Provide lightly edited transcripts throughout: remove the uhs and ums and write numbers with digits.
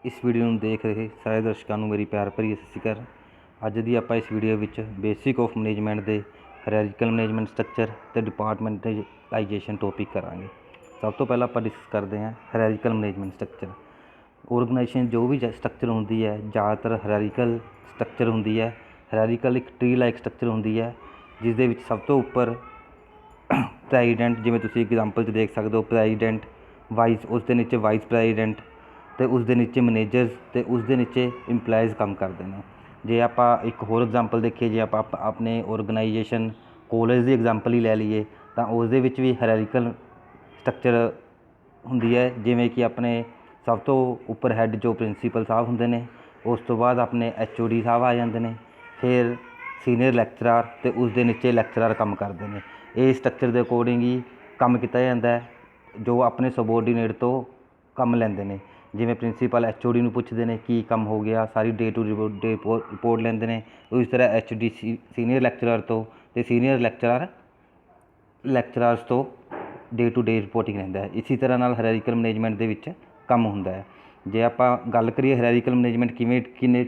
इस वीडियो ਨੂੰ देख रहे सारे दर्शकों ਨੂੰ मेरी प्यार भरी सत श्री अकाल। ਅੱਜ ਦੀ ਆਪਾਂ इस वीडियो ਵਿੱਚ बेसिक ऑफ मैनेजमेंट ਦੇ हायरार्किकल मैनेजमेंट स्ट्रक्चर ਤੇ डिपार्टमेंटलाइजेशन टॉपिक करांगे। सब तो पहला ਆਪਾਂ डिस्कस करते हैं हायरार्किकल मैनेजमेंट स्ट्रक्चर। ऑर्गेनाइजेशन जो भी स्ट्रक्चर होंगी है ज़्यादातर हायरार्किकल स्ट्रक्चर होंगी है। हायरार्किकल एक ट्री लाइक स्ट्रक्चर होंगी है जिस दे विच सब तो उपर ਪ੍ਰੈਜ਼ੀਡੈਂਟ, ਜਿਵੇਂ ਤੁਸੀਂ एग्जाम्पल 'ਚ देख सकते हो ਪ੍ਰੈਜ਼ੀਡੈਂਟ, वाइस उसके नीचे वाइस ਪ੍ਰੈਜ਼ੀਡੈਂਟ तो उसके नीचे मैनेजर्स तो उसके नीचे इंपलाइज़ काम करते हैं। जे आप एक होर एग्जाम्पल देखिए, जे आप अपने ऑर्गेनाइजेशन कॉलेज की एग्जाम्पल ही लै लीए तो उस भी हायरार्किकल स्ट्रक्चर होंगी है। जिमें कि अपने सब तो उपर हैड जो प्रिंसीपल साहब होंगे ने, उस तो बाद अपने HOD साहब आ जाते हैं, फिर सीनियर लैक्चरर तो उसके नीचे लैक्चरर काम करते हैं। इस स्ट्रक्चर के अकॉर्डिंग ही काम किया जाता है, जो अपने सबोर्डीनेट तो काम लेंदे ने। जिमें प्रिंसीपल HOD ਨੂੰ ਪੁੱਛਦੇ ਨੇ ਕੀ ਕੰਮ ਹੋ ਗਿਆ, ਸਾਰੀ ਡੇ ਟੂ ਡੇ ਰਿਪੋर्ट ਲੈਂਦੇ ਨੇ। उस तरह HOD सीनियर लैक्चरर तो सीनियर लैक्चरर्स तो डे टू डे रिपोर्टिंग रहिंदा है। इसी तरह नाल हायरार्किकल मैनेजमेंट दे विच काम हुंदा है। जे आपां गल करिए हायरार्किकल मैनेजमेंट किन्ने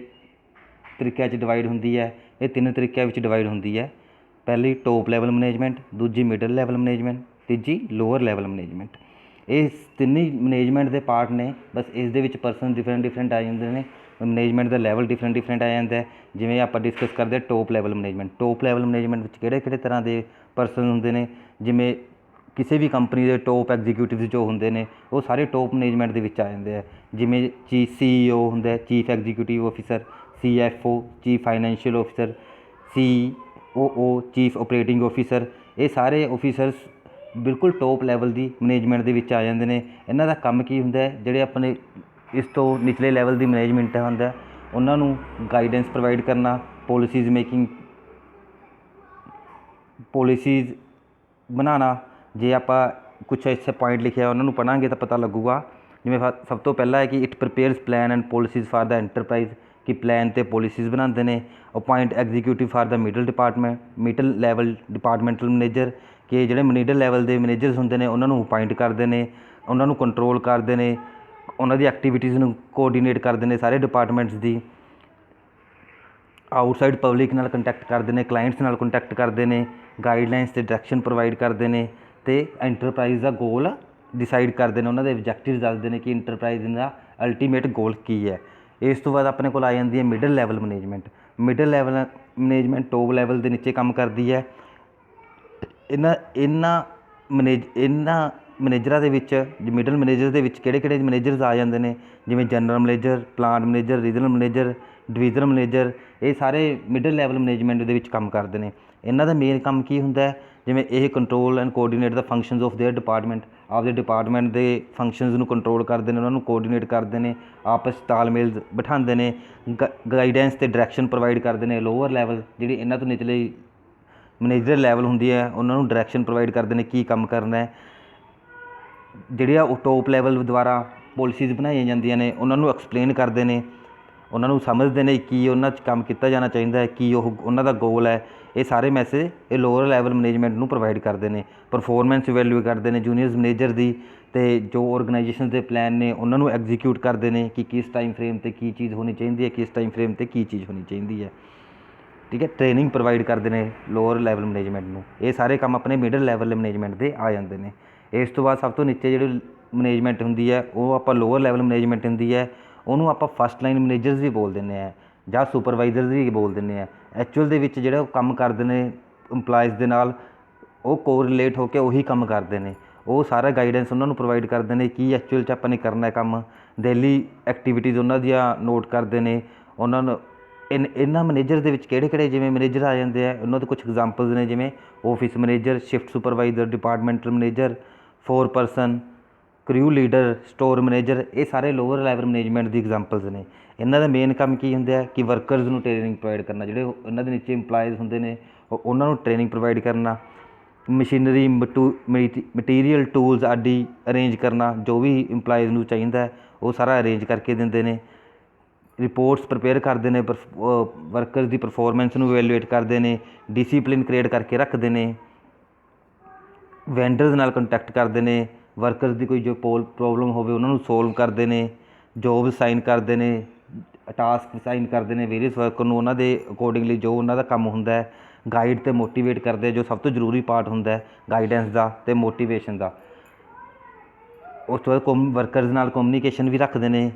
तरीक़िਆਂ 'ਚ डिवाइड हुंदी है, ये 3 तरीक़ਿਆਂ ਵਿੱਚ डिवाइड हुंदी है। पहली टॉप लैवल मैनेजमेंट, दूजी मिडल लैवल मैनेजमेंट, तीजी लोअर लैवल मैनेजमेंट। ये तीन ही मैनेजमेंट के पार्ट ने, बस इस परसन डिफरेंट आ जाते हैं। मैनेजमेंट का लैवल डिफरेंट आ जाता है। जिमें आप डिस्कस करते हैं top level management. Top level management किहड़े तरह के परसन होंगे ने, जिमें किसी भी कंपनी के टॉप एग्जीक्यूटिव जो होंगे ने वो सारे टॉप मैनेजमेंट के आ जाते हैं। जिमें CEO होंगे chief executive officer, CFO chief financial officer, COO chief operating officer. ये सारे ऑफिसर्स बिल्कुल टॉप लैवल की मैनेजमेंट के आ जाते हैं। इन्हों का काम की होंगे, जोड़े अपने इस तो निचले लैवल की मैनेजमेंट होंगे उन्होंने गाइडेंस प्रोवाइड करना, पॉलिसीज़ मेकिंग, पॉलिसीज़ बनाना। जे आप कुछ ऐसे पॉइंट लिखे उन्होंने पढ़ांगे तो पता लगूगा। जिमें सब तो पहला है कि it prepares plan and policies for the enterprise, कि प्लान तो पॉलिसीज़ बनाते हैं। Appoint executive for the middle level departmental manager, कि जोड़े मिडल लैवल के मैनेजर्स होंगे ने उन्होंने अपॉइंट करते हैं, उन्होंने कंट्रोल करते हैं, उन्होंने एक्टिविटीज़ कोऑर्डिनेट करते हैं सारे डिपार्टमेंट्स की। आउटसाइड पब्लिक नाल कंटैक्ट करते हैं, क्लाइंट्स नाल कंटैक्ट करते हैं, गाइडलाइनस ते डायरैक्शन प्रोवाइड करते हैं, तो एंटरप्राइज़ का गोल डिसाइड करते हैं, उन्होंने ऑब्जैक्टिव दसते हैं कि एंटरप्राइज़ का अल्टीमेट गोल की है। इस तो बाद अपने को आ जाती है middle level management. Middle level management top level के नीचे काम करती है। इन्हां मैनेजर के मिडल मैनेजर के मैनेजर्स आ जाते हैं, जिमें general manager, plant manager, regional manager, divisional manager. ये सारे मिडल लैवल मैनेजमेंट के काम करते हैं। इन्हां दा मेन काम की होंदा है, जिमें यह control and coordinate the functions of their department. आपके डिपार्टमेंट के फंक्शनस को कंट्रोल करते हैं, उन्होंने कोऑर्डिनेट करते हैं, आपस तालमेल बिठाते हैं, गाइडेंस ते डायरैक्शन प्रोवाइड करते हैं। लोअर लैवल जी इन्हों तो निचले मैनेजर लैवल होंगी है उन्होंने डायरैक्शन प्रोवाइड करते हैं की काम करना है। जिहड़ियां टॉप लैवल द्वारा पॉलिसीज़ बनाई जांदियां ने उन्होंने एक्सप्लेन करते हैं, उन्होंने समझते हैं कि उन्होंने काम किया जाना चाहिए, कि उन्होंने गोल है। ये सारे मैसेज ये लोअर लैवल मैनेजमेंट को प्रोवाइड करते हैं। परफॉर्मेंस वैल्यू करते हैं जूनीयर्स मैनेजर की, तो जो ऑर्गेनाइजेशन के प्लान ने उन्होंने एग्जीक्यूट करते हैं कि किस टाइम फ्रेम पर की चीज़ होनी चाहिए है, किस टाइम फ्रेम पर की चीज़ होनी चाहिए है। ठीक है, ट्रेनिंग प्रोवाइड करते हैं लोअर लैवल मैनेजमेंट में। ये सारे काम अपने मिडल लैवल मैनेजमेंट के आ जाते हैं। इस तो बाद सब तो नीचे जो मैनेजमेंट होंगी है वो आप लोअर लैवल मैनेजमेंट होंगी है, उन्होंने आप फस्ट लाइन मैनेजर्स भी बोल दें या सुपरवाइजर्स भी बोल दें। एक्चुअल के जो काम करते हैं इंपलाइज़ के नाल वो कोरिलेट होकर उही काम करते हैं। वो सारा गाइडेंस उन्होंने प्रोवाइड करते हैं कि एक्चुअल च अपने करना काम, डेली एक्टिविटीज़ उन्होंने नोट करते हैं। उन्होंने इन्हां मैनेजर के जिमें मैनेजर आ जाते हैं, उन्होंने कुछ एग्जाम्पल्स ने, जिमें office manager, shift supervisor, departmental manager, 4 person, crew leader, store manager. ये सारे लोअर लैवल मैनेजमेंट की एग्जाम्पल्स ने। इन्हों का मेन काम की होंगे कि वर्करस को ट्रेनिंग प्रोवाइड करना, जोड़े इन्होंने नीचे इंपलाइज होंगे ने उन्होंने ट्रेनिंग प्रोवाइड करना, मशीनरी मटीरियल टूल्स आदि अरेंज करना, जो भी इंपलाइज को चाहिए वो सारा अरेंज करके देंगे ने। रिपोर्ट्स प्रिपेयर करते हैं, वर्करस की परफॉर्मेंस को इवैल्यूएट करते हैं, डिसिपलिन क्रिएट करके रखते हैं, वेंडर्स नाल कंटैक्ट करते हैं, वर्करस की कोई जो प्रॉब्लम हो उन्होंने सोल्व करते हैं, ਜੋਬ ਸਾਈਨ ਕਰਦੇ ਨੇ, ਟਾਸਕ ਸਾਈਨ ਕਰਦੇ ਨੇ ਵੇਰੀਅਸ ਵਰਕਰ ਨੂੰ, ਉਹਨਾਂ ਦੇ ਅਕੋਰਡਿੰਗਲੀ ਜੋ ਉਹਨਾਂ ਦਾ ਕੰਮ ਹੁੰਦਾ ਹੈ। ਗਾਈਡ ਅਤੇ ਮੋਟੀਵੇਟ ਕਰਦੇ, ਜੋ ਸਭ ਤੋਂ ਜ਼ਰੂਰੀ ਪਾਰਟ ਹੁੰਦਾ ਗਾਈਡੈਂਸ ਦਾ ਅਤੇ ਮੋਟੀਵੇਸ਼ਨ ਦਾ। ਉਸ ਤੋਂ ਬਾਅਦ ਵਰਕਰਸ ਨਾਲ ਕਮਿਊਨੀਕੇਸ਼ਨ ਵੀ ਰੱਖਦੇ ਨੇ,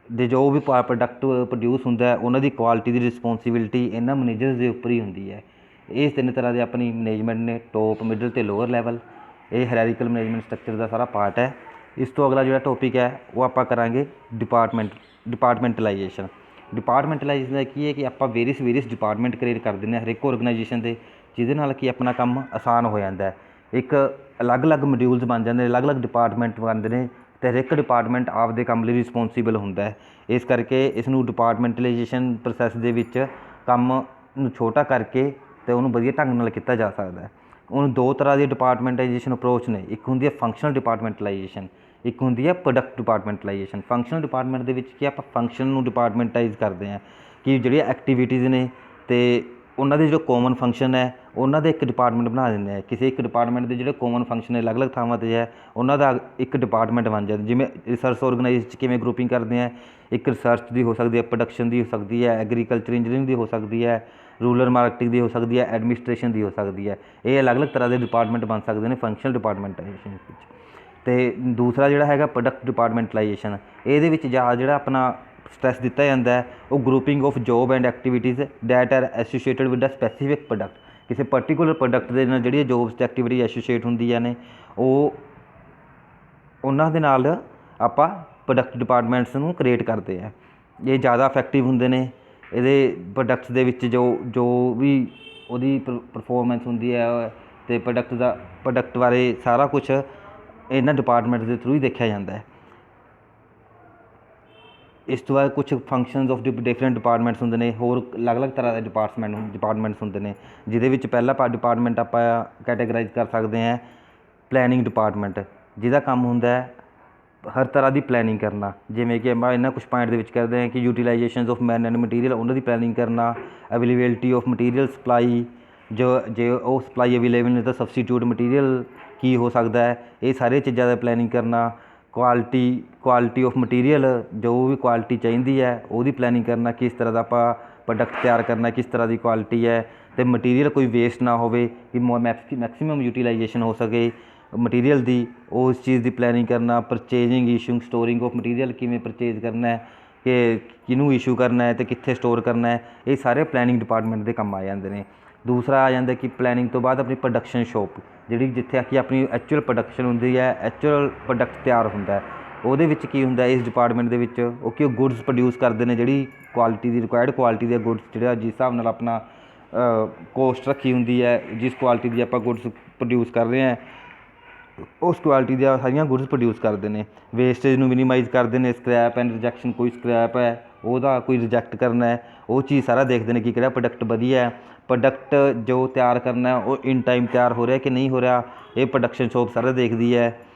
ਅਤੇ ਜੋ ਵੀ ਪ੍ਰੋਡਕਟ ਪ੍ਰੋਡਿਊਸ ਹੁੰਦਾ ਉਹਨਾਂ ਦੀ ਕੁਆਲਿਟੀ ਦੀ ਰਿਸਪੋਂਸੀਬਿਲਿਟੀ ਇਹਨਾਂ ਮੈਨੇਜਰਸ ਦੇ ਉੱਪਰ ਹੀ ਹੁੰਦੀ ਹੈ। ਇਹ 3 ਤਰ੍ਹਾਂ ਦੇ ਆਪਣੀ ਮੈਨੇਜਮੈਂਟ ਨੇ, ਟੋਪ, ਮਿਡਲ ਅਤੇ ਲੋਅਰ ਲੈਵਲ। ਇਹ ਹਾਇਰਾਰਕੀਕਲ ਮੈਨੇਜਮੈਂਟ ਸਟਰਕਚਰ ਦਾ ਸਾਰਾ ਪਾਰਟ ਹੈ। ਇਸ ਤੋਂ ਅਗਲਾ ਜਿਹੜਾ ਟੋਪਿਕ ਹੈ ਉਹ ਆਪਾਂ ਕਰਾਂਗੇ ਡਿਪਾਰਟਮੈਂਟਲਾਈਜੇਸ਼ਨ। ਡਿਪਾਰਟਮੈਂਟਲਾਈਜੇਸ਼ਨ ਦਾ ਕੀ ਹੈ ਕਿ ਆਪਾਂ ਵੇਰੀਅਸ ਡਿਪਾਰਟਮੈਂਟ ਕ੍ਰੀਏਟ ਕਰ ਦਿੰਦੇ ਹਾਂ ਹਰ ਇੱਕ ਔਰਗਨਾਈਜੇਸ਼ਨ ਦੇ, ਜਿਹਦੇ ਨਾਲ ਕਿ ਆਪਣਾ ਕੰਮ ਆਸਾਨ ਹੋ ਜਾਂਦਾ। ਇੱਕ ਅਲੱਗ-ਅਲੱਗ ਮੋਡਿਊਲਸ ਬਣ ਜਾਂਦੇ ਨੇ, ਅਲੱਗ-ਅਲੱਗ ਡਿਪਾਰਟਮੈਂਟ ਬਣਦੇ ਨੇ, ਅਤੇ ਹਰ ਇੱਕ ਡਿਪਾਰਟਮੈਂਟ ਆਪਦੇ ਕੰਮ ਲਈ ਰਿਸਪੋਂਸੀਬਲ ਹੁੰਦਾ। ਇਸ ਕਰਕੇ ਇਸ ਨੂੰ ਡਿਪਾਰਟਮੈਂਟਲਾਈਜੇਸ਼ਨ ਪ੍ਰੋਸੈਸ ਦੇ ਵਿੱਚ ਕੰਮ ਨੂੰ ਛੋਟਾ ਕਰਕੇ ਅਤੇ ਉਹਨੂੰ ਵਧੀਆ ਢੰਗ ਨਾਲ ਕੀਤਾ ਜਾ ਸਕਦਾ। ਹੁਣ 2 ਤਰ੍ਹਾਂ ਦੀ ਡਿਪਾਰਟਮੈਂਟਾਈਜੇਸ਼ਨ ਅਪਰੋਚ ਨੇ। ਇੱਕ ਹੁੰਦੀ ਹੈ ਫੰਕਸ਼ਨਲ ਡਿਪਾਰਟਮੈਂਟਲਾਈਜੇਸ਼ਨ, ਇੱਕ ਹੁੰਦੀ ਹੈ ਪ੍ਰੋਡਕਟ ਡਿਪਾਰਟਮੈਂਟਲਾਈਜੇਸ਼ਨ। ਫੰਕਸ਼ਨਲ ਡਿਪਾਰਟਮੈਂਟ ਦੇ ਵਿੱਚ ਕੀ ਆਪਾਂ ਫੰਕਸ਼ਨ ਨੂੰ ਡਿਪਾਰਟਮੈਂਟਾਈਜ਼ ਕਰਦੇ ਹਾਂ ਕਿ ਜਿਹੜੀਆਂ ਐਕਟੀਵਿਟੀਜ਼ ਨੇ ਅਤੇ ਉਹਨਾਂ ਦੇ ਜੋ ਕਾਮਨ ਫੰਕਸ਼ਨ ਹੈ ਉਹਨਾਂ ਦਾ ਇੱਕ ਡਿਪਾਰਟਮੈਂਟ ਬਣਾ ਦਿੰਦੇ ਆ। ਕਿਸੇ ਇੱਕ ਡਿਪਾਰਟਮੈਂਟ ਦੇ ਜਿਹੜੇ ਕਾਮਨ ਫੰਕਸ਼ਨ ਹੈ ਅਲੱਗ-ਅਲੱਗ ਥਾਵਾਂ 'ਤੇ ਹੈ, ਉਹਨਾਂ ਦਾ ਇੱਕ ਡਿਪਾਰਟਮੈਂਟ ਬਣ ਜਾਂਦਾ। ਜਿਵੇਂ ਰਿਸਰਚ ਔਰਗਨਾਈਜ਼ 'ਚ ਕਿਵੇਂ ਗਰੁੱਪਿੰਗ ਕਰਦੇ ਆ, ਇੱਕ ਰਿਸਰਚ ਦੀ ਹੋ ਸਕਦੀ ਹੈ, ਪ੍ਰੋਡਕਸ਼ਨ ਦੀ ਹੋ ਸਕਦੀ ਹੈ, ਐਗਰੀਕਲਚਰ ਇੰਜੀਨੀਅਰਿੰਗ ਦੀ ਹੋ ਸਕਦੀ ਹੈ, ਰੂਰਲ ਮਾਰਕੀਟਿੰਗ ਦੀ ਹੋ ਸਕਦੀ ਹੈ, ਐਡਮਿਨਿਸਟ੍ਰੇਸ਼ਨ ਦੀ ਹੋ ਸਕਦੀ ਹੈ। ਇਹ ਅਲੱਗ-ਅਲੱਗ ਤਰ੍ਹਾਂ ਦੇ ਡਿਪਾਰਟਮੈਂਟ ਬਣ ਸਕਦੇ ਨੇ ਫੰਕਸ਼ਨਲ ਡਿਪਾਰਟਮੈਂਟਾਈਜੇਸ਼ਨ ਵਿੱਚ। ਅਤੇ ਦੂਸਰਾ ਜਿਹੜਾ ਹੈਗਾ ਪ੍ਰੋਡਕਟ ਡਿਪਾਰਟਮੈਂਟਲਾਈਜੇਸ਼ਨ, ਇਹਦੇ ਵਿੱਚ ਜਿਹੜਾ ਆਪਣਾ ਸਟ੍ਰੈਸ ਦਿੱਤਾ ਜਾਂਦਾ ਉਹ grouping of job and activities that are associated with a specific product. ਕਿਸੇ ਪਰਟੀਕੂਲਰ ਪ੍ਰੋਡਕਟ ਦੇ ਨਾਲ ਜਿਹੜੀਆਂ ਜੋਬਸ ਅਤੇ ਐਕਟੀਵਿਟੀ ਐਸੋਸੀਏਟ ਹੁੰਦੀਆਂ ਨੇ, ਉਹ ਉਹਨਾਂ ਦੇ ਨਾਲ ਆਪਾਂ ਪ੍ਰੋਡਕਟ ਡਿਪਾਰਟਮੈਂਟਸ ਨੂੰ ਕ੍ਰੀਏਟ ਕਰਦੇ ਆ। ਇਹ ਜ਼ਿਆਦਾ ਇਫੈਕਟਿਵ ਹੁੰਦੇ ਨੇ। ਇਹਦੇ ਪ੍ਰੋਡਕਟਸ ਦੇ ਵਿੱਚ ਜੋ ਵੀ ਉਹਦੀ ਪਰਫੋਰਮੈਂਸ ਹੁੰਦੀ ਹੈ ਅਤੇ ਪ੍ਰੋਡਕਟ ਬਾਰੇ ਸਾਰਾ ਕੁਛ ਇਹਨਾਂ ਡਿਪਾਰਟਮੈਂਟ ਦੇ ਥਰੂ ਹੀ ਦੇਖਿਆ ਜਾਂਦਾ। ਇਸ ਤੋਂ ਬਾਅਦ ਕੁਛ ਫੰਕਸ਼ਨਸ ਆਫ ਡਿਫਰੈਂਟ ਡਿਪਾਰਟਮੈਂਟਸ ਹੁੰਦੇ ਨੇ, ਹੋਰ ਅਲੱਗ-ਅਲੱਗ ਤਰ੍ਹਾਂ ਦੇ ਡਿਪਾਰਟਮੈਂਟਸ ਹੁੰਦੇ ਨੇ, ਜਿਹਦੇ ਵਿੱਚ ਪਹਿਲਾ ਡਿਪਾਰਟਮੈਂਟ ਆਪਾਂ ਕੈਟੇਗਰਾਈਜ਼ ਕਰ ਸਕਦੇ ਹਾਂ ਪਲੈਨਿੰਗ ਡਿਪਾਰਟਮੈਂਟ, ਜਿਹਦਾ ਕੰਮ ਹੁੰਦਾ ਹਰ ਤਰ੍ਹਾਂ ਦੀ ਪਲੈਨਿੰਗ ਕਰਨਾ। ਜਿਵੇਂ ਕਿ ਆਪਾਂ ਇਹਨਾਂ ਕੁਛ ਪੁਆਇੰਟ ਦੇ ਵਿੱਚ ਕਰਦੇ ਹਾਂ ਕਿ utilisation of man and material, ਉਹਨਾਂ ਦੀ ਪਲੈਨਿੰਗ ਕਰਨਾ, ਅਵੇਲੇਬਿਲਿਟੀ ਆਫ ਮਟੀਰੀਅਲ ਸਪਲਾਈ, ਜੇ ਉਹ ਸਪਲਾਈ ਅਵੇਲੇਬਲ ਨਹੀਂ ਤਾਂ ਸਬਸਟੀਟਿਊਟ ਮਟੀਰੀਅਲ ਕੀ ਹੋ ਸਕਦਾ ਹੈ, ਇਹ ਸਾਰੀਆਂ ਚੀਜ਼ਾਂ ਦਾ ਪਲੈਨਿੰਗ ਕਰਨਾ। ਕੁਆਲਿਟੀ ਆਫ ਮਟੀਰੀਅਲ, ਜੋ ਵੀ ਕੁਆਲਿਟੀ ਚਾਹੀਦੀ ਹੈ ਉਹਦੀ ਪਲੈਨਿੰਗ ਕਰਨਾ, ਕਿਸ ਤਰ੍ਹਾਂ ਦਾ ਆਪਾਂ ਪ੍ਰੋਡਕਟ ਤਿਆਰ ਕਰਨਾ, ਕਿਸ ਤਰ੍ਹਾਂ ਦੀ ਕੁਆਲਿਟੀ ਹੈ, ਅਤੇ ਮਟੀਰੀਅਲ ਕੋਈ ਵੇਸਟ ਨਾ ਹੋਵੇ, ਕਿ ਮੈਕਸੀਮਮ ਯੂਟੀਲਾਈਜੇਸ਼ਨ ਹੋ ਸਕੇ ਮਟੀਰੀਅਲ ਦੀ, ਉਸ ਚੀਜ਼ ਦੀ ਪਲੈਨਿੰਗ ਕਰਨਾ। ਪਰਚੇਜਿੰਗ, ਇਸ਼ੂਇੰਗ, ਸਟੋਰਿੰਗ ਆਫ ਮਟੀਰੀਅਲ, ਕਿਵੇਂ ਪਰਚੇਜ਼ ਕਰਨਾ ਹੈ, ਕਿ ਕਿਹਨੂੰ ਇਸ਼ੂ ਕਰਨਾ ਹੈ ਅਤੇ ਕਿੱਥੇ ਸਟੋਰ ਕਰਨਾ ਹੈ, ਇਹ ਸਾਰੇ ਪਲੈਨਿੰਗ ਡਿਪਾਰਟਮੈਂਟ ਦੇ ਕੰਮ ਆ ਜਾਂਦੇ ਨੇ। ਦੂਸਰਾ ਆ ਜਾਂਦਾ ਕਿ ਪਲੈਨਿੰਗ ਤੋਂ ਬਾਅਦ ਆਪਣੀ ਪ੍ਰੋਡਕਸ਼ਨ ਸ਼ੋਪ, ਜਿਹੜੀ ਜਿੱਥੇ ਕਿ ਆਪਣੀ ਐਕਚੁਅਲ ਪ੍ਰੋਡਕਸ਼ਨ ਹੁੰਦੀ ਹੈ, ਐਕਚੁਅਲ ਪ੍ਰੋਡਕਟ ਤਿਆਰ ਹੁੰਦਾ। ਉਹਦੇ ਵਿੱਚ ਕੀ ਹੁੰਦਾ ਇਸ ਡਿਪਾਰਟਮੈਂਟ ਦੇ ਵਿੱਚ, ਉਹ ਗੁੱਡਸ ਪ੍ਰੋਡਿਊਸ ਕਰਦੇ ਨੇ, ਜਿਹੜੀ ਕੁਆਲਿਟੀ ਦੀ ਰਿਕੁਆਇਰਡ ਕੁਆਲਿਟੀ ਦੇ ਗੁੱਡਸ, ਜਿਹੜਾ ਜਿਸ ਹਿਸਾਬ ਨਾਲ ਆਪਣਾ ਕੋਸਟ ਰੱਖੀ ਹੁੰਦੀ ਹੈ, ਜਿਸ ਕੁਆਲਿਟੀ ਦੀ ਆਪਾਂ ਗੁੱਡਸ ਪ੍ਰੋਡਿਊਸ ਕਰ ਰਹੇ ਹਾਂ ਉਸ ਕੁਆਲਿਟੀ ਦੀਆਂ ਸਾਰੀਆਂ ਗੁੱਡਸ ਪ੍ਰੋਡਿਊਸ ਕਰਦੇ ਨੇ। ਵੇਸਟੇਜ ਨੂੰ ਮਿਨੀਮਾਈਜ਼ ਕਰਦੇ ਨੇ। ਸਕ੍ਰੈਪ ਐਂਡ ਰਿਜੈਕਸ਼ਨ, ਕੋਈ ਸਕ੍ਰੈਪ ਹੈ ਉਹਦਾ ਕੋਈ ਰਿਜੈਕਟ ਕਰਨਾ ਹੈ, ਉਹ ਚੀਜ਼ ਸਾਰਾ ਦੇਖਦੇ ਨੇ ਕਿ ਕਿਹੜਾ ਪ੍ਰੋਡਕਟ ਵਧੀਆ ਹੈ। ਪ੍ਰੋਡਕਟ ਜੋ ਤਿਆਰ ਕਰਨਾ ਉਹ ਇਨ ਟਾਈਮ ਤਿਆਰ ਹੋ ਰਿਹਾ ਕਿ ਨਹੀਂ ਹੋ ਰਿਹਾ, ਇਹ ਪ੍ਰੋਡਕਸ਼ਨ ਸ਼ੋਪ ਸਾਰਾ ਦੇਖਦੀ ਹੈ।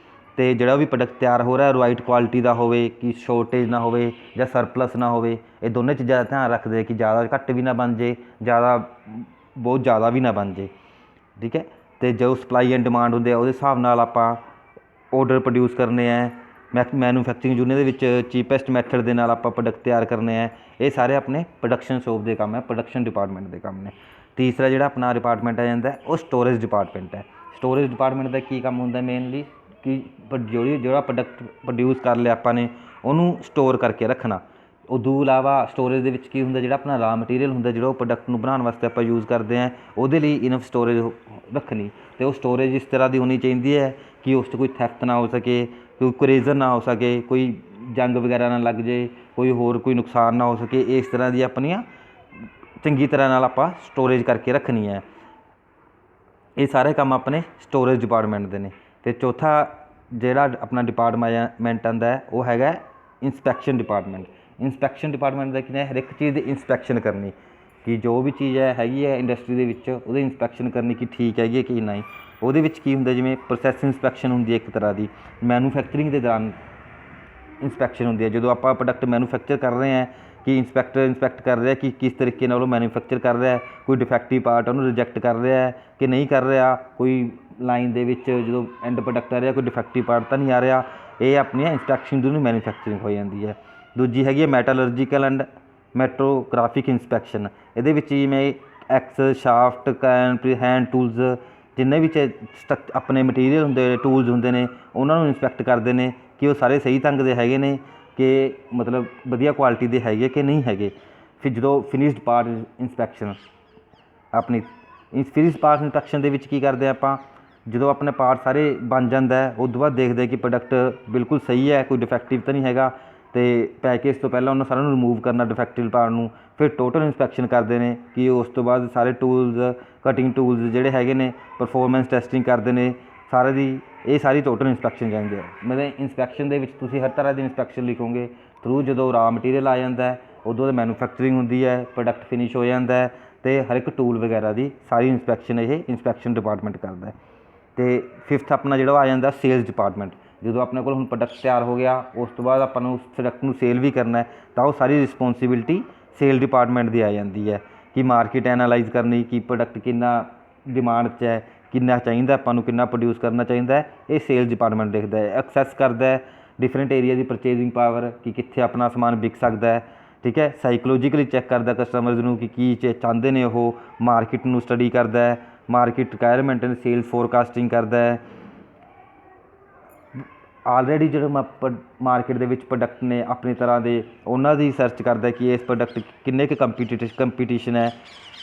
ਅਤੇ ਜਿਹੜਾ ਵੀ ਪ੍ਰੋਡਕਟ ਤਿਆਰ ਹੋ ਰਿਹਾ ਰਾਈਟ ਕੁਆਲਿਟੀ ਦਾ ਹੋਵੇ, ਕਿ ਸ਼ੋਰਟੇਜ ਨਾ ਹੋਵੇ ਜਾਂ ਸਰਪਲਸ ਨਾ ਹੋਵੇ। ਇਹ ਦੋਨੇ ਚੀਜ਼ਾਂ ਦਾ ਧਿਆਨ ਰੱਖਦੇ ਕਿ ਜ਼ਿਆਦਾ ਘੱਟ ਵੀ ਨਾ ਬਣ ਜੇ, ਬਹੁਤ ਜ਼ਿਆਦਾ ਵੀ ਨਾ ਬਣ ਜੇ, ਠੀਕ ਹੈ। ਅਤੇ ਜੋ ਸਪਲਾਈ ਐਂਡ ਡਿਮਾਂਡ ਹੁੰਦੇ ਆ ਉਹਦੇ ਹਿਸਾਬ ਨਾਲ ਆਪਾਂ ਔਡਰ ਪ੍ਰੋਡਿਊਸ ਕਰਨੇ ਹੈ। ਮੈਨੂਫੈਕਚਰਿੰਗ ਯੂਨਿਟ ਦੇ ਵਿੱਚ ਚੀਪੈਸਟ ਮੈਥਡ ਦੇ ਨਾਲ ਆਪਾਂ ਪ੍ਰੋਡਕਟ ਤਿਆਰ ਕਰਨੇ ਹੈ। ਇਹ ਸਾਰੇ ਆਪਣੇ ਪ੍ਰੋਡਕਸ਼ਨ ਸ਼ੋਪ ਦੇ ਕੰਮ ਹੈ, ਪ੍ਰੋਡਕਸ਼ਨ ਡਿਪਾਰਟਮੈਂਟ ਦੇ ਕੰਮ ਨੇ। ਤੀਸਰਾ ਜਿਹੜਾ ਆਪਣਾ ਡਿਪਾਰਟਮੈਂਟ ਆ ਜਾਂਦਾ ਉਹ ਸਟੋਰੇਜ ਡਿਪਾਰਟਮੈਂਟ ਹੈ। ਸਟੋਰੇਜ ਡਿਪਾਰਟਮੈਂਟ ਦਾ ਕੀ ਕੰਮ ਹੁੰਦਾ ਮੇਨਲੀ, ਕਿ ਜਿਹੜਾ ਪ੍ਰੋਡਕਟ ਪ੍ਰੋਡਿਊਸ ਕਰ ਲਿਆ ਆਪਾਂ ਨੇ ਉਹਨੂੰ ਸਟੋਰ ਕਰਕੇ ਰੱਖਣਾ। ਉਦੋਂ ਇਲਾਵਾ ਸਟੋਰੇਜ ਦੇ ਵਿੱਚ ਕੀ ਹੁੰਦਾ, ਜਿਹੜਾ ਆਪਣਾ ਰਾ ਮਟੀਰੀਅਲ ਹੁੰਦਾ, ਜਿਹੜਾ ਉਹ ਪ੍ਰੋਡਕਟ ਨੂੰ ਬਣਾਉਣ ਵਾਸਤੇ ਆਪਾਂ ਯੂਜ਼ ਕਰਦੇ ਹਾਂ, ਉਹਦੇ ਲਈ ਇਨਫ ਸਟੋਰੇਜ ਰੱਖਣੀ। ਅਤੇ ਉਹ ਸਟੋਰੇਜ ਇਸ ਤਰ੍ਹਾਂ ਦੀ ਹੋਣੀ ਚਾਹੀਦੀ ਹੈ ਕਿ ਉਸ 'ਚ ਕੋਈ ਥੈਫਟ ਨਾ ਹੋ ਸਕੇ, ਕੋਈ ਕਰੇਜ਼ਨ ਨਾ ਹੋ ਸਕੇ, ਕੋਈ ਜੰਗ ਵਗੈਰਾ ਨਾ ਲੱਗ ਜੇ, ਕੋਈ ਹੋਰ ਕੋਈ ਨੁਕਸਾਨ ਨਾ ਹੋ ਸਕੇ। ਇਸ ਤਰ੍ਹਾਂ ਦੀ ਆਪਣੀਆਂ ਚੰਗੀ ਤਰ੍ਹਾਂ ਨਾਲ ਆਪਾਂ ਸਟੋਰੇਜ ਕਰਕੇ ਰੱਖਣੀ ਹੈ। ਇਹ ਸਾਰੇ ਕੰਮ ਆਪਣੇ ਸਟੋਰੇਜ ਡਿਪਾਰਟਮੈਂਟ ਦੇ ਨੇ। ਅਤੇ ਚੌਥਾ ਜਿਹੜਾ ਆਪਣਾ ਡਿਪਾਰਟਮੈਂਟ ਆਉਂਦਾ ਉਹ ਹੈਗਾ ਇੰਸਪੈਕਸ਼ਨ ਡਿਪਾਰਟਮੈਂਟ। ਇੰਸਪੈਕਸ਼ਨ ਡਿਪਾਰਟਮੈਂਟ ਦਾ ਕੀ ਹੈ, ਹਰ ਇੱਕ ਚੀਜ਼ ਦੀ ਇੰਸਪੈਕਸ਼ਨ ਕਰਨੀ, ਕਿ ਜੋ ਵੀ ਚੀਜ਼ ਹੈਗੀ ਹੈ ਇੰਡਸਟਰੀ ਦੇ ਵਿੱਚ ਉਹਦੀ ਇੰਸਪੈਕਸ਼ਨ ਕਰਨੀ ਕਿ ਠੀਕ ਹੈਗੀ ਹੈ ਕਿ ਨਹੀਂ। ਉਹਦੇ ਵਿੱਚ ਕੀ ਹੁੰਦਾ, ਜਿਵੇਂ ਪ੍ਰੋਸੈਸ ਇੰਸਪੈਕਸ਼ਨ ਹੁੰਦੀ ਹੈ ਇੱਕ ਤਰ੍ਹਾਂ ਦੀ, ਮੈਨੂਫੈਕਚਰਿੰਗ ਦੇ ਦੌਰਾਨ ਇੰਸਪੈਕਸ਼ਨ ਹੁੰਦੀ ਹੈ। ਜਦੋਂ ਆਪਾਂ ਪ੍ਰੋਡਕਟ ਮੈਨੂਫੈਕਚਰ ਕਰ ਰਹੇ ਹਾਂ ਕਿ ਇੰਸਪੈਕਟ ਕਰ ਰਿਹਾ ਕਿ ਕਿਸ ਤਰੀਕੇ ਨਾਲ ਉਹ ਮੈਨੂਫੈਕਚਰ ਕਰ ਰਿਹਾ, ਕੋਈ ਡਿਫੈਕਟਿਵ ਪਾਰਟ ਉਹਨੂੰ ਰਿਜੈਕਟ ਕਰ ਰਿਹਾ ਕਿ ਨਹੀਂ ਕਰ ਰਿਹਾ, ਕੋਈ ਲਾਈਨ ਦੇ ਵਿੱਚ ਜਦੋਂ ਐਂਡ ਪ੍ਰੋਡਕਟ ਆ ਰਿਹਾ ਕੋਈ ਡਿਫੈਕਟਿਵ ਪਾਰਟ ਤਾਂ ਨਹੀਂ ਆ ਰਿਹਾ। ਇਹ ਆਪਣੀਆਂ ਇੰਸਪੈਕਸ਼ਨ ਦੀ ਮੈਨੂਫੈਕਚਰਿੰਗ ਹੋ ਜਾਂਦੀ ਹੈ। ਦੂਜੀ ਹੈਗੀ ਹੈ ਮੈਟਾਲਰਜੀਕਲ ਐਂਡ ਮੈਟਰੋਗ੍ਰਾਫਿਕ ਇੰਸਪੈਕਸ਼ਨ। ਇਹਦੇ ਵਿੱਚ ਜਿਵੇਂ ax, shaft, camp, hand tools, ਜਿੰਨੇ ਵੀ ਆਪਣੇ ਮਟੀਰੀਅਲ ਹੁੰਦੇ, ਟੂਲਸ ਹੁੰਦੇ ਨੇ, ਉਹਨਾਂ ਨੂੰ ਇੰਸਪੈਕਟ ਕਰਦੇ ਨੇ ਕਿ ਉਹ ਸਾਰੇ ਸਹੀ ਢੰਗ ਦੇ ਹੈਗੇ ਨੇ, ਕਿ ਮਤਲਬ ਵਧੀਆ ਕੁਆਲਿਟੀ ਦੇ ਹੈਗੇ ਕਿ ਨਹੀਂ ਹੈਗੇ। ਫਿਰ ਜਦੋਂ ਫਿਨਿਸ਼ਡ ਪਾਰਟ ਇੰਸਪੈਕਸ਼ਨ, ਆਪਣੀ ਫਿਨਿਸ਼ਡ ਪਾਰਟ ਇੰਸਪੈਕਸ਼ਨ ਦੇ ਵਿੱਚ ਕੀ ਕਰਦੇ ਆਪਾਂ, ਜਦੋਂ ਆਪਣੇ ਪਾਰਟ ਸਾਰੇ ਬਣ ਜਾਂਦਾ ਉਸ ਤੋਂ ਬਾਅਦ ਦੇਖਦੇ ਕਿ ਪ੍ਰੋਡਕਟ ਬਿਲਕੁਲ ਸਹੀ ਹੈ, ਕੋਈ ਡਿਫੈਕਟਿਵ ਤਾਂ ਨਹੀਂ ਹੈਗਾ, ਅਤੇ ਪੈਕੇਜ ਤੋਂ ਪਹਿਲਾਂ ਉਹਨਾਂ ਸਾਰਿਆਂ ਨੂੰ ਰਿਮੂਵ ਕਰਨਾ ਡਿਫੈਕਟਿਵ ਪਾਰਟ ਨੂੰ। ਫਿਰ ਟੋਟਲ ਇੰਸਪੈਕਸ਼ਨ ਕਰਦੇ ਨੇ ਕਿ ਉਸ ਤੋਂ ਬਾਅਦ ਸਾਰੇ ਟੂਲਸ, ਕਟਿੰਗ ਟੂਲਸ ਜਿਹੜੇ ਹੈਗੇ ਨੇ, ਪਰਫੋਰਮੈਂਸ ਟੈਸਟਿੰਗ ਕਰਦੇ ਨੇ ਸਾਰੇ ਦੀ। ਇਹ ਸਾਰੀ ਟੋਟਲ ਇੰਸਪੈਕਸ਼ਨ ਜਾਂਦੀ ਹੈ। ਮਤਲਬ ਇੰਸਪੈਕਸ਼ਨ ਦੇ ਵਿੱਚ ਤੁਸੀਂ ਹਰ ਤਰ੍ਹਾਂ ਦੀ ਇੰਸਪੈਕਸ਼ਨ ਲਿਖੋਗੇ ਥਰੂ। ਜਦੋਂ ਰਾ ਮਟੀਰੀਅਲ ਆ ਜਾਂਦਾ ਉਦੋਂ ਤਾਂ ਮੈਨੂਫੈਕਚਰਿੰਗ ਹੁੰਦੀ ਹੈ, ਪ੍ਰੋਡਕਟ ਫਿਨਿਸ਼ ਹੋ ਜਾਂਦਾ ਹੈ, ਅਤੇ ਹਰ ਇੱਕ ਟੂਲ ਵਗੈਰਾ ਦੀ ਸਾਰੀ ਇੰਸਪੈਕਸ਼ਨ ਇਹ ਇੰਸਪੈਕਸ਼ਨ ਡਿਪਾਰਟਮੈਂਟ ਕਰਦਾ ਹੈ। ਅਤੇ ਫਿਫਥ ਆਪਣਾ ਜਿਹੜਾ ਆ ਜਾਂਦਾ ਸੇਲਸ ਡਿਪਾਰਟਮੈਂਟ। ਜਦੋਂ ਆਪਣੇ ਕੋਲ ਹੁਣ ਪ੍ਰੋਡਕਟ ਤਿਆਰ ਹੋ ਗਿਆ, ਉਸ ਤੋਂ ਬਾਅਦ ਆਪਾਂ ਨੂੰ ਉਸ ਪ੍ਰੋਡਕਟ ਨੂੰ ਸੇਲ ਵੀ ਕਰਨਾ ਤਾਂ ਉਹ ਸਾਰੀ ਰਿਸਪੋਂਸੀਬਿਲਿਟੀ ਸੇਲ ਡਿਪਾਰਟਮੈਂਟ ਦੀ ਆ ਜਾਂਦੀ ਹੈ। ਕਿ ਮਾਰਕੀਟ ਐਨਾਲਾਈਜ਼ ਕਰਨੀ, ਕਿ ਪ੍ਰੋਡਕਟ ਕਿੰਨਾ ਡਿਮਾਂਡ 'ਚ ਹੈ, ਕਿੰਨਾ ਚਾਹੀਦਾ ਆਪਾਂ ਨੂੰ, ਕਿੰਨਾ ਪ੍ਰੋਡਿਊਸ ਕਰਨਾ ਚਾਹੀਦਾ ਹੈ, ਇਹ ਸੇਲਸ ਡਿਪਾਰਟਮੈਂਟ ਦੇਖਦਾ ਹੈ। ਐਕਸੈਸ ਕਰਦਾ ਹੈ ਡਿਫਰੈਂਟ ਏਰੀਆ ਦੀ ਪਰਚੇਜ਼ਿੰਗ ਪਾਵਰ, ਕਿ ਕਿੱਥੇ ਆਪਣਾ ਸਮਾਨ ਵਿਕ ਸਕਦਾ ਹੈ। ਠੀਕ ਹੈ। ਸਾਈਕੋਲੋਜੀਕਲੀ ਚੈੱਕ ਕਰਦਾ ਕਸਟਮਰਸ ਨੂੰ ਕਿ ਕੀ ਚਾਹੁੰਦੇ ਨੇ ਉਹ, ਮਾਰਕੀਟ ਨੂੰ ਸਟੱਡੀ ਕਰਦਾ ਹੈ, market requirement and sales forecasting ਕਰਦਾ ਹੈ। ਆਲਰੇਡੀ ਜਿਹੜੇ ਮਾਰਕੀਟ ਦੇ ਵਿੱਚ ਪ੍ਰੋਡਕਟ ਨੇ ਆਪਣੀ ਤਰ੍ਹਾਂ ਦੇ, ਉਹਨਾਂ ਦੀ ਸਰਚ ਕਰਦਾ ਕਿ ਇਸ ਪ੍ਰੋਡਕਟ ਕਿੰਨੇ ਕੁ ਕੰਪੀਟੀਸ਼ਨ ਹੈ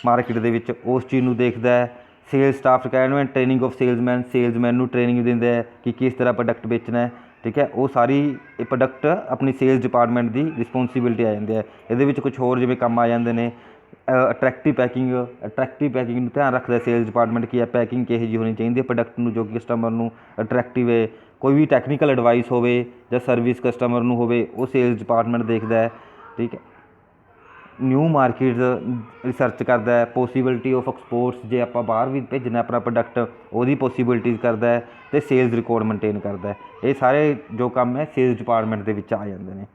ਮਾਰਕੀਟ ਦੇ ਵਿੱਚ, ਉਸ ਚੀਜ਼ ਨੂੰ ਦੇਖਦਾ ਹੈ। Sales staff requirement, training of salesman ਨੂੰ ਟ੍ਰੇਨਿੰਗ ਦਿੰਦਾ ਹੈ ਕਿ ਕਿਸ ਤਰ੍ਹਾਂ ਪ੍ਰੋਡਕਟ ਵੇਚਣਾ ਹੈ। ਠੀਕ ਹੈ। ਉਹ ਸਾਰੀ ਇਹ ਪ੍ਰੋਡਕਟ ਆਪਣੀ ਸੇਲਸ ਡਿਪਾਰਟਮੈਂਟ ਦੀ ਰਿਸਪੋਂਸੀਬਿਲਿਟੀ ਆ ਜਾਂਦੀ ਹੈ। ਇਹਦੇ ਵਿੱਚ ਕੁਛ ਹੋਰ ਜਿਵੇਂ ਕੰਮ ਆ ਜਾਂਦੇ ਨੇ, ਅਟਰੈਕਟਿਵ ਪੈਕਿੰਗ ਨੂੰ ਧਿਆਨ ਰੱਖਦਾ ਸੇਲਸ ਡਿਪਾਰਟਮੈਂਟ ਕੀ ਹੈ, ਪੈਕਿੰਗ ਕਿਹੋ ਜਿਹੀ ਹੋਣੀ ਚਾਹੀਦੀ ਹੈ ਪ੍ਰੋਡਕਟ ਨੂੰ ਜੋ ਕਿ ਕਸਟਮਰ ਨੂੰ ਅਟਰੈਕਟਿਵ ਹੈ। ਕੋਈ ਵੀ ਟੈਕਨੀਕਲ ਐਡਵਾਈਸ ਹੋਵੇ ਜਾਂ ਸਰਵਿਸ ਕਸਟਮਰ ਨੂੰ ਹੋਵੇ, ਉਹ ਸੇਲਸ ਡਿਪਾਰਟਮੈਂਟ ਦੇਖਦਾ ਹੈ। ਠੀਕ ਹੈ। ਨਿਊ ਮਾਰਕੀਟ ਰਿਸਰਚ ਕਰਦਾ ਹੈ, ਪੋਸੀਬਿਲਿਟੀ ਆਫ ਐਕਸਪੋਰਟਸ, ਜੇ ਆਪਾਂ ਬਾਹਰ ਵੀ ਭੇਜਣਾ ਆਪਣਾ ਪ੍ਰੋਡਕਟ ਉਹਦੀ ਪੋਸੀਬਿਲਿਟੀਜ਼ ਕਰਦਾ ਹੈ, ਅਤੇ ਸੇਲਸ ਰਿਕਾਰਡ ਮੇਨਟੇਨ ਕਰਦਾ ਹੈ। ਇਹ ਸਾਰੇ ਜੋ ਕੰਮ ਹੈ ਸੇਲਸ ਡਿਪਾਰਟਮੈਂਟ ਦੇ ਵਿੱਚ ਆ ਜਾਂਦੇ ਨੇ।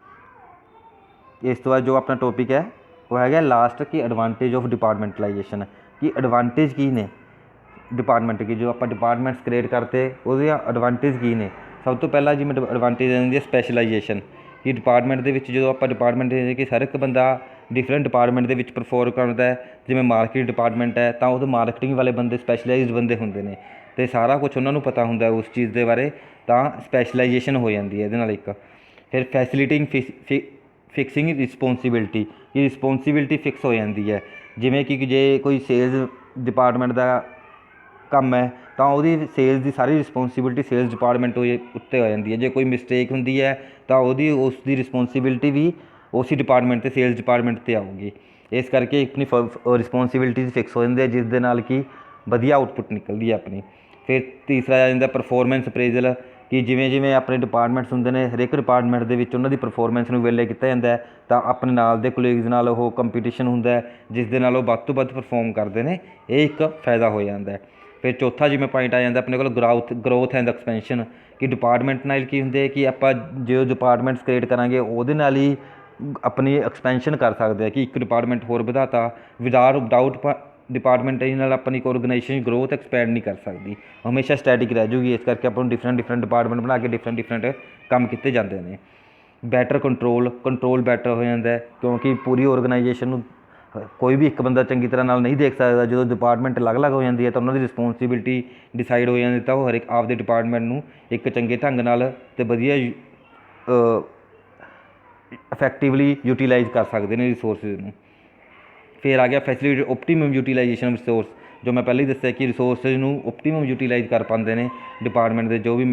ਇਸ ਤੋਂ ਬਾਅਦ ਜੋ ਆਪਣਾ ਟੋਪਿਕ ਹੈ ਉਹ ਹੈਗਾ ਲਾਸਟ, ਕਿ ਐਡਵਾਂਟੇਜ ਆਫ ਡਿਪਾਰਟਮੈਂਟਲਾਈਜੇਸ਼ਨ, ਕਿ ਐਡਵਾਂਟੇਜ ਕੀ ਨੇ ਡਿਪਾਰਟਮੈਂਟ ਕੀ, ਜੋ ਆਪਾਂ ਡਿਪਾਰਟਮੈਂਟਸ ਕ੍ਰੀਏਟ ਕਰਤੇ ਉਹਦੇ ਐਡਵਾਂਟੇਜ ਕੀ ਨੇ। ਸਭ ਤੋਂ ਪਹਿਲਾਂ ਜਿਵੇਂ ਐਡਵਾਂਟੇਜ ਆ ਜਾਂਦੀ ਹੈ ਸਪੈਸ਼ਲਾਈਜੇਸ਼ਨ, ਕਿ ਡਿਪਾਰਟਮੈਂਟ ਦੇ ਵਿੱਚ ਜਦੋਂ ਆਪਾਂ ਡਿਪਾਰਟਮੈਂਟ ਕਿ ਹਰ ਇੱਕ ਬੰਦਾ ਡਿਫਰੈਂਟ ਡਿਪਾਰਟਮੈਂਟ ਦੇ ਵਿੱਚ ਪਰਫੋਰਮ ਕਰਦਾ ਹੈ। ਜਿਵੇਂ ਮਾਰਕੀਟ ਡਿਪਾਰਟਮੈਂਟ ਹੈ ਤਾਂ ਉਹਦੇ ਮਾਰਕੀਟਿੰਗ ਵਾਲੇ ਬੰਦੇ ਸਪੈਸ਼ਲਾਈਜ਼ਡ ਬੰਦੇ ਹੁੰਦੇ ਨੇ, ਅਤੇ ਸਾਰਾ ਕੁਛ ਉਹਨਾਂ ਨੂੰ ਪਤਾ ਹੁੰਦਾ ਉਸ ਚੀਜ਼ ਦੇ ਬਾਰੇ, ਤਾਂ ਸਪੈਸ਼ਲਾਈਜੇਸ਼ਨ ਹੋ ਜਾਂਦੀ ਹੈ ਇਹਦੇ ਨਾਲ ਇੱਕ। ਫਿਰ ਫੈਸਿਲਿਟਿੰਗ ਫਿਕਸਿੰਗ ਰਿਸਪੋਂਸੀਬਿਲਿਟੀ, ਕਿ ਰਿਸਪੋਂਸੀਬਿਲਿਟੀ ਫਿਕਸ ਹੋ ਜਾਂਦੀ ਹੈ। ਜਿਵੇਂ ਕਿ ਜੇ ਕੋਈ ਸੇਲਸ ਡਿਪਾਰਟਮੈਂਟ ਦਾ ਕੰਮ ਹੈ ਤਾਂ ਉਹਦੀ ਸੇਲਸ ਦੀ ਸਾਰੀ ਰਿਸਪੋਂਸੀਬਿਲਿਟੀ ਸੇਲਸ ਡਿਪਾਰਟਮੈਂਟ ਉੱਤੇ ਹੋ ਜਾਂਦੀ ਹੈ। ਜੇ ਕੋਈ ਮਿਸਟੇਕ ਹੁੰਦੀ ਹੈ ਤਾਂ ਉਸ ਦੀ ਰਿਸਪੋਂਸੀਬਿਲਿਟੀ ਵੀ ਉਸੇ ਡਿਪਾਰਟਮੈਂਟ 'ਤੇ, ਸੇਲਸ ਡਿਪਾਰਟਮੈਂਟ 'ਤੇ ਆਊਗੀ। ਇਸ ਕਰਕੇ ਆਪਣੀ ਰਿਸਪੋਂਸੀਬਿਲਿਟੀਜ਼ ਫਿਕਸ ਹੋ ਜਾਂਦੀ ਹੈ, ਜਿਸ ਦੇ ਨਾਲ ਕਿ ਵਧੀਆ ਆਊਟਪੁੱਟ ਨਿਕਲਦੀ ਹੈ ਆਪਣੀ। ਫਿਰ ਤੀਸਰਾ ਆ ਜਾਂਦਾ ਪਰਫੋਰਮੈਂਸ ਅਪਰੇਜ਼ਲ, ਕਿ ਜਿਵੇਂ ਜਿਵੇਂ ਆਪਣੇ ਡਿਪਾਰਟਮੈਂਟਸ ਹੁੰਦੇ ਨੇ, ਹਰੇਕ ਡਿਪਾਰਟਮੈਂਟ ਦੇ ਵਿੱਚ ਉਹਨਾਂ ਦੀ ਪਰਫੋਰਮੈਂਸ ਨੂੰ ਵੇਲੇ ਕੀਤਾ ਜਾਂਦਾ ਹੈ, ਤਾਂ ਆਪਣੇ ਨਾਲ ਦੇ ਕੋਲੀਗਸ ਨਾਲ ਉਹ ਕੰਪੀਟੀਸ਼ਨ ਹੁੰਦਾ, ਜਿਸ ਦੇ ਨਾਲ ਉਹ ਵੱਧ ਤੋਂ ਵੱਧ ਪਰਫੋਰਮ ਕਰਦੇ ਨੇ। ਇਹ ਇੱਕ ਫਾਇਦਾ ਹੋ ਜਾਂਦਾ। ਫਿਰ ਚੌਥਾ ਜਿਵੇਂ ਪੁਆਇੰਟ ਆ ਜਾਂਦਾ ਆਪਣੇ ਕੋਲ ਗਰੋਥ ਐਂਡ ਐਕਸਪੈਂਸ਼ਨ, ਕਿ ਡਿਪਾਰਟਮੈਂਟ ਨਾਲ ਕੀ ਹੁੰਦੇ ਕਿ ਆਪਾਂ ਜੋ ਡਿਪਾਰਟਮੈਂਟਸ ਕ੍ਰੀਏਟ ਕਰਾਂਗੇ ਉਹਦੇ ਨਾਲ ਹੀ ਆਪਣੀ ਐਕਸਪੈਂਸ਼ਨ ਕਰ ਸਕਦੇ ਆ, ਕਿ ਇੱਕ ਡਿਪਾਰਟਮੈਂਟ ਹੋਰ ਵਧਾਤਾ, ਵਿਦਆਊਟ ਡਿਪਾਰਟਮੈਂਟ ਨਾਲ ਆਪਣੀ ਗਰੋਨੇਸ਼ਨ ਗਰੋਥ ਐਕਸਪੈਂਡ ਨਹੀਂ ਕਰ ਸਕਦੀ, ਹਮੇਸ਼ਾ ਸਟੈਟਿਕ ਰਹਿ ਜੂਗੀ। ਇਸ ਕਰਕੇ ਆਪਾਂ ਨੂੰ ਡਿਫਰੈਂਟ ਡਿਪਾਰਟਮੈਂਟ ਬਣਾ ਕੇ ਡਿਫਰੈਂਟ ਕੰਮ ਕੀਤੇ ਜਾਂਦੇ ਨੇ। ਬੈਟਰ ਕੰਟਰੋਲ ਬੈਟਰ ਹੋ ਜਾਂਦਾ, ਕਿਉਂਕਿ ਪੂਰੀ ਔਰਗਨਾਈਜੇਸ਼ਨ ਨੂੰ ਕੋਈ ਵੀ ਇੱਕ ਬੰਦਾ ਚੰਗੀ ਤਰ੍ਹਾਂ ਨਾਲ ਨਹੀਂ ਦੇਖ ਸਕਦਾ। ਜਦੋਂ ਡਿਪਾਰਟਮੈਂਟ ਅਲੱਗ-ਅਲੱਗ ਹੋ ਜਾਂਦੀ ਹੈ ਤਾਂ ਉਹਨਾਂ ਦੀ ਰਿਸਪੋਂਸੀਬਿਲਿਟੀ ਡਿਸਾਈਡ ਹੋ ਜਾਂਦੀ, ਤਾਂ ਉਹ ਹਰ ਇੱਕ ਆਪਦੇ ਡਿਪਾਰਟਮੈਂਟ ਨੂੰ ਇੱਕ ਚੰਗੇ ਢੰਗ ਨਾਲ ਅਤੇ ਵਧੀਆ ਇਫੈਕਟਿਵਲੀ ਯੂਟੀਲਾਈਜ਼ ਕਰ ਸਕਦੇ ਨੇ ਰਿਸੋਰਸਿਸ ਨੂੰ। ਫਿਰ ਆ ਗਿਆ ਫੈਸਿਲਿਟੀ ਓਪਟੀਮਮ ਯੂਟੀਲਾਈਜੇਸ਼ਨ ਰਿਸੋਰਸ, ਜੋ ਮੈਂ ਪਹਿਲਾਂ ਹੀ ਦੱਸਿਆ ਕਿ ਰਿਸੋਰਸਿਸ ਨੂੰ ਓਪਟੀਮਮ ਯੂਟੀਲਾਈਜ਼ ਕਰ ਪਾਉਂਦੇ ਨੇ ਡਿਪਾਰਟਮੈਂਟ ਦੇ ਜੋ ਵੀ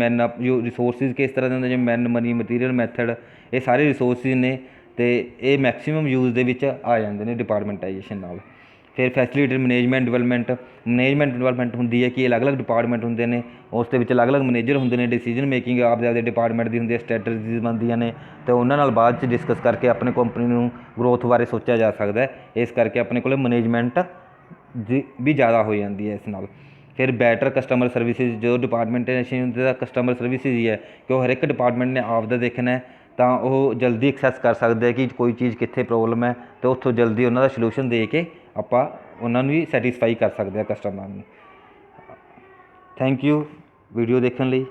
ਰਿਸੋਰਸਿਸ ਕਿਸ ਤਰ੍ਹਾਂ ਦੇ ਹੁੰਦੇ, ਜਿਵੇਂ ਮੈਨ, ਮਨੀ, ਮਟੀਰੀਅਲ, ਮੈਥਡ, ਇਹ ਸਾਰੇ ਰਿਸੋਰਸਿਸ ਨੇ, ਅਤੇ ਇਹ ਮੈਕਸੀਮਮ ਯੂਜ਼ ਦੇ ਵਿੱਚ ਆ ਜਾਂਦੇ ਨੇ ਡਿਪਾਰਟਮੈਂਟਾਈਜੇਸ਼ਨ ਨਾਲ। ਫਿਰ ਫੈਸਿਲਿਟੀ ਮੈਨੇਜਮੈਂਟ ਡਿਵੈਲਪਮੈਂਟ ਹੁੰਦੀ ਹੈ, ਕਿ ਅਲੱਗ-ਅਲੱਗ ਡਿਪਾਰਟਮੈਂਟ ਹੁੰਦੇ ਨੇ, ਉਸ ਦੇ ਵਿੱਚ ਅਲੱਗ-ਅਲੱਗ ਮੈਨੇਜਰ ਹੁੰਦੇ ਨੇ, ਡਿਸੀਜਨ ਮੇਕਿੰਗ ਆਪਦੇ ਡਿਪਾਰਟਮੈਂਟ ਦੀ ਹੁੰਦੀ ਹੈ, ਸਟ੍ਰੈਟਜੀਜ਼ ਬਣਦੀਆਂ ਨੇ, ਅਤੇ ਉਹਨਾਂ ਨਾਲ ਬਾਅਦ 'ਚ ਡਿਸਕਸ ਕਰਕੇ ਆਪਣੇ ਕੰਪਨੀ ਨੂੰ ਗਰੋਥ ਬਾਰੇ ਸੋਚਿਆ ਜਾ ਸਕਦਾ ਹੈ। ਇਸ ਕਰਕੇ ਆਪਣੇ ਕੋਲ ਮੈਨੇਜਮੈਂਟ ਵੀ ਜ਼ਿਆਦਾ ਹੋ ਜਾਂਦੀ ਹੈ ਇਸ ਨਾਲ। ਫਿਰ ਬੈਟਰ ਕਸਟਮਰ ਸਰਵਿਸਿਜ਼, ਜੋ ਡਿਪਾਰਟਮੈਂਟੇਸ਼ਨ ਹੁੰਦੀ ਤਾਂ ਕਸਟਮਰ ਸਰਵਿਸਿਜ਼ ਹੀ ਹੈ, ਕਿ ਉਹ ਹਰ ਇੱਕ ਡਿਪਾਰਟਮੈਂਟ ਨੇ ਆਪਦਾ ਦੇਖਣਾ, ਤਾਂ ਉਹ ਜਲਦੀ ਐਕਸੈਸ ਕਰ ਸਕਦੇ ਆ ਕਿ ਕੋਈ ਚੀਜ਼ ਕਿੱਥੇ ਪ੍ਰੋਬਲਮ ਹੈ, ਅਤੇ ਉੱਥੋਂ ਜਲਦੀ ਉਹਨਾਂ ਦਾ ਸਲਿਊਸ਼ਨ ਦੇ ਕੇ ਆਪਾਂ ਉਹਨਾਂ ਨੂੰ ਵੀ ਸੈਟਿਸਫਾਈ ਕਰ ਸਕਦੇ ਹਾਂ ਕਸਟਮਰ ਨੂੰ। ਥੈਂਕ ਯੂ ਵੀਡੀਓ ਦੇਖਣ ਲਈ।